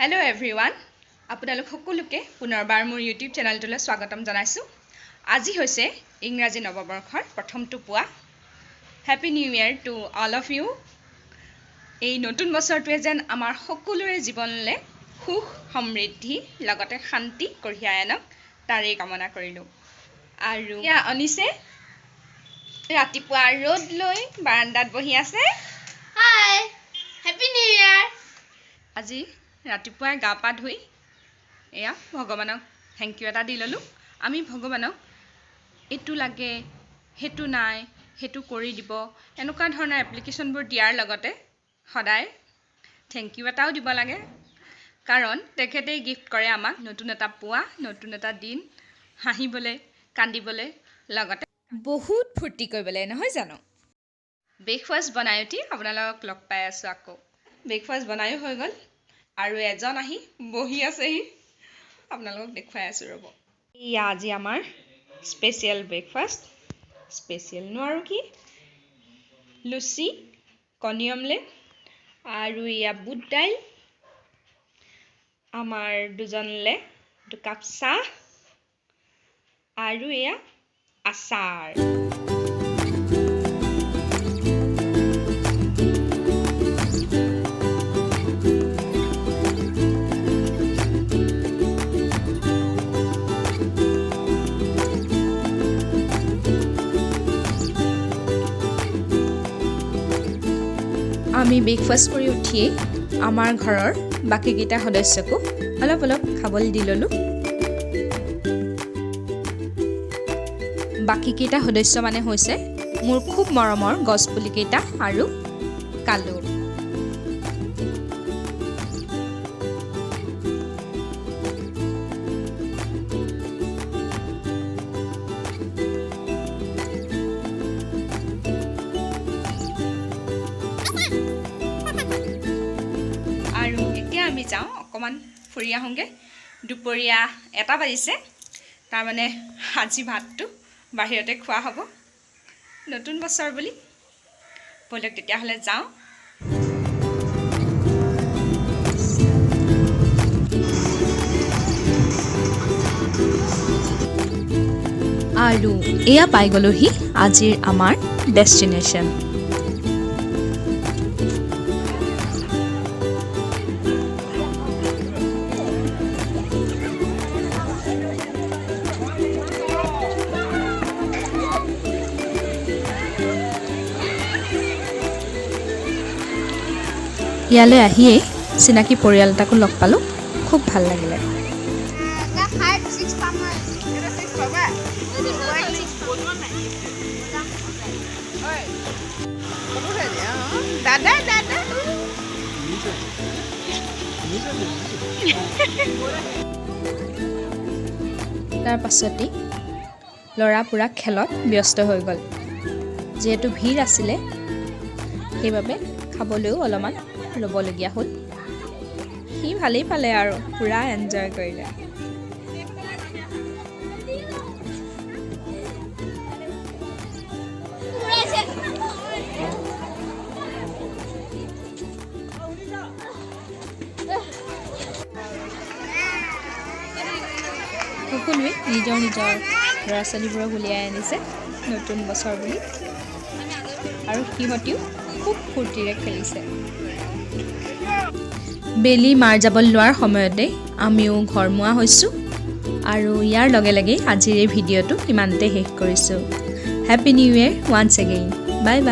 Hello everyone. আপোনালোক সকলোকে পুনৰবাৰ মোৰ YouTube চেনেলটোলৈ স্বাগতম জনাইছো। আজি হৈছে ইংৰাজী নৱবৰ্ষৰ প্ৰথমটো পুৱা। Happy New Year to all of you. এই নতুন বছৰটোৱে যেন আমাৰ সকলোৰে জীৱনলৈ সুখ, সমৃদ্ধি, লগতে শান্তি কঢ়িয়াই আনক তাৰেই কামনা কৰিলো। আৰু ইয়া অনিছে ৰাতিপুৱা ৰ'দ লৈ বাৰান্দাত বহি আছে। Hi. Happy New Year. আজি ৰাতিপুৱাই গা পা ধুই এয়া ভগৱানক থেংক ইউ এটা দি ললো। আমি ভগৱানক এটু লাগে হেতু নাই হেতু কৰি দিব এনেকুৱা ধৰণৰ এপ্লিকেশনবোৰ দিয়াৰ লগতে সদায় থেংক ইউ এটাও দিব লাগে, কাৰণ তেখেতেই গিফ্ট কৰে আমাক নতুন এটা পুৱা, নতুন এটা দিন, হাঁহিবলৈ কান্দিবলৈ লগতে বহুত ফূৰ্তি কৰিবলৈ, নহয় জানো? ব্ৰেকফাষ্ট বনাই উঠি আপোনালোকক লগ পাই আছো। আকৌ ব্ৰেকফাষ্ট বনায়ো হৈ গ'ল আৰু এজন আহি বহি আছেহি, আপোনালোকক দেখুৱাই আছো ৰ'ব। ইয়া আজি আমাৰ স্পেচিয়েল ব্ৰেকফাষ্ট, স্পেচিয়েল নো আৰু কি, লুচি, কণী অমলেট আৰু ইয়া বুট দাইল, আমাৰ দুজনলৈ 2 কাপ চাহ আৰু এয়া আচাৰ। আমি ব্ৰেকফাষ্ট কৰি উঠিয়ে আমাৰ ঘৰৰ বাকীকেইটা সদস্যকো অলপ অলপ খাবলৈ দি ল'লোঁ। বাকীকেইটা সদস্য মানে হৈছে মোৰ খুব মৰমৰ গছপুলিকেইটা আৰু কালু। আৰু এতিয়া আমি যাওঁ অকণমান ফুৰি আহোঁগৈ। দুপৰীয়া 1টা বাজিছে, তাৰমানে আজি ভাতটো বাহিৰতে খোৱা হ'ব নতুন বছৰ বুলি। ব'লক তেতিয়াহ'লে যাওঁ। আৰু এয়া পাই গ'লোহি আজিৰ আমাৰ ডেষ্টিনেশ্যন। ইয়ালৈ আহিয়ে চিনাকি পৰিয়াল এটাকো লগ পালোঁ, খুব ভাল লাগিলে। তাৰ পাছতেই ল'ৰা পুৰা খেলত ব্যস্ত হৈ গ'ল। যিহেতু ভিৰ আছিলে সেইবাবে খাবলৈও অলপমান ৰ'বলগীয়া হ'ল। সি ভালেই পালে আৰু পুৰা এনজয় কৰিলে। সকলোৱে নিজৰ নিজৰ ল'ৰা ছোৱালীবোৰক উলিয়াই আনিছে নতুন বছৰ বুলি, আৰু সিহঁতিও খুব ফূৰ্তিৰে খেলিছে। বেলি মাৰ যাব লোৱাৰ সময়তে আমিও ঘৰমুৱা হৈছোঁ, আৰু ইয়াৰ লগে লগেই আজিৰ এই ভিডিঅ'টো ইমানতে শেষ কৰিছোঁ। Happy new year once again. Bye bye.